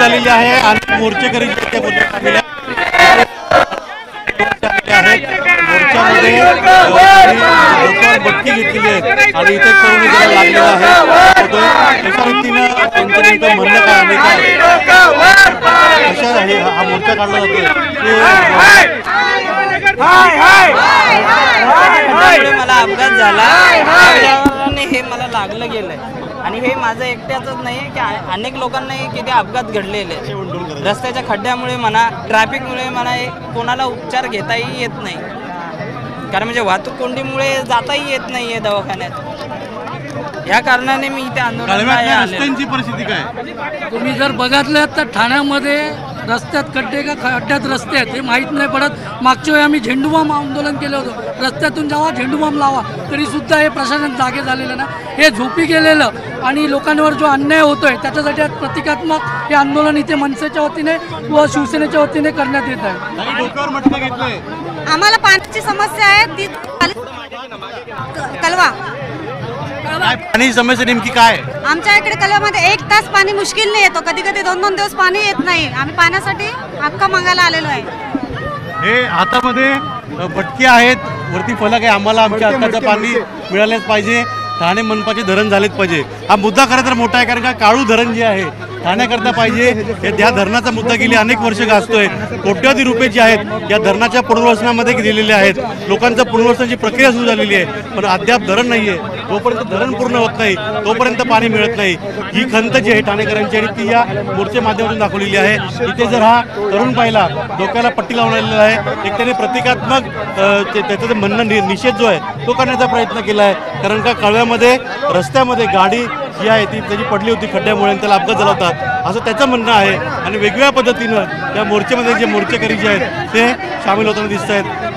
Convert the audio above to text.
झालेली आहे आणि मोर्चेकरी जे मोर्चामध्ये बटकी घेतलेली आहे आणि इथे तरुणी लागलेला आहे एका व्यक्तीनं त्यांचं नेमकं म्हणणं काय कशा हा मोर्चा काढला जातो मला अपघात झाला हे मला लागलं गेलंय आणि हे माझं एकट्याचंच नाही की अनेक लोकांना किती अपघात घडलेले रस्त्याच्या खड्ड्यामुळे म्हणा ट्रॅफिकमुळे म्हणा कोणाला उपचार घेताही येत नाही कारण म्हणजे वाहतूक कोंडीमुळे जाताही येत नाहीये दवाखान्यात या कारणाने मी इथे रस्त्यांची परिस्थिती काय तुम्ही जर बघितलं तर ठाण्यामध्ये रस्त्यात खड्डे का खड्ड्यात रस्ते आहेत हे माहीत नाही पडत। मागच्या वेळी आम्ही झेंडूबाम आंदोलन केलं होतं रस्त्यातून जेव्हा झेंडूबाम लावा तरीसुद्धा हे प्रशासन जागे झालेलं ना हे झोपी गेलेलं आणि लोकांवर जो अन्याय होतोय त्याच्यासाठी आज प्रतिकात्मक हे आंदोलन इथे मनसेच्या वतीने व शिवसेनेच्या वतीने करण्यात येत आहे। आम्हाला पाण्याची समस्या आहे ती कलवा पाणी समस्या नेमकी काय आमच्या इकडे कलवामध्ये 1 तास पाणी मुश्किलने येतो कधी कधी 2-2 दिवस पाणी येत नाही आम्ही पाण्यासाठी हक्क मागायला आलेलो आहे। हे हातामध्ये बटकी आहेत वरती फलक आहे आम्हाला आमच्या हक्काचं पाणी मिळालंच पाहिजे ठाणे मनपाचे धरण झालेच पाहिजे हा मुद्दा खरं तर मोठा आहे कारण का काळू धरण जे आहे ठाण्याकरता पाहिजे हे त्या धरणाचा मुद्दा गेली अनेक वर्ष गाजतोय कोट्यावधी रुपये जे आहेत या धरणाच्या पुनर्वसनामध्ये दिलेले आहेत लोकांचं पुनर्वसनाची प्रक्रिया सुरू झालेली आहे पण अद्याप धरण नाही आहे जोपर्यंत धरण पूर्ण होत नाही तोपर्यंत पाणी मिळत नाही ही खंत जी आहे ठाणेकरांची आणि ती या मोर्चे माध्यमातून दाखवलेली आहे इथे जर हा तरुण पाहिला डोक्याला पट्टी लावलेला आहे एक त्याने प्रतिकात्मक त्याचं म्हणणं निषेध जो आहे तो करण्याचा प्रयत्न केला आहे कारण का कळव्यामध्ये रस्त्यामध्ये गाडी जी आहे ती त्याची पडली होती खड्ड्यामुळे त्याला अपघात झाला होता असं त्याचं म्हणणं आहे आणि वेगवेगळ्या पद्धतीनं त्या मोर्चेमध्ये जे मोर्चेकरी जे आहेत ते सामील होताना दिसत आहेत।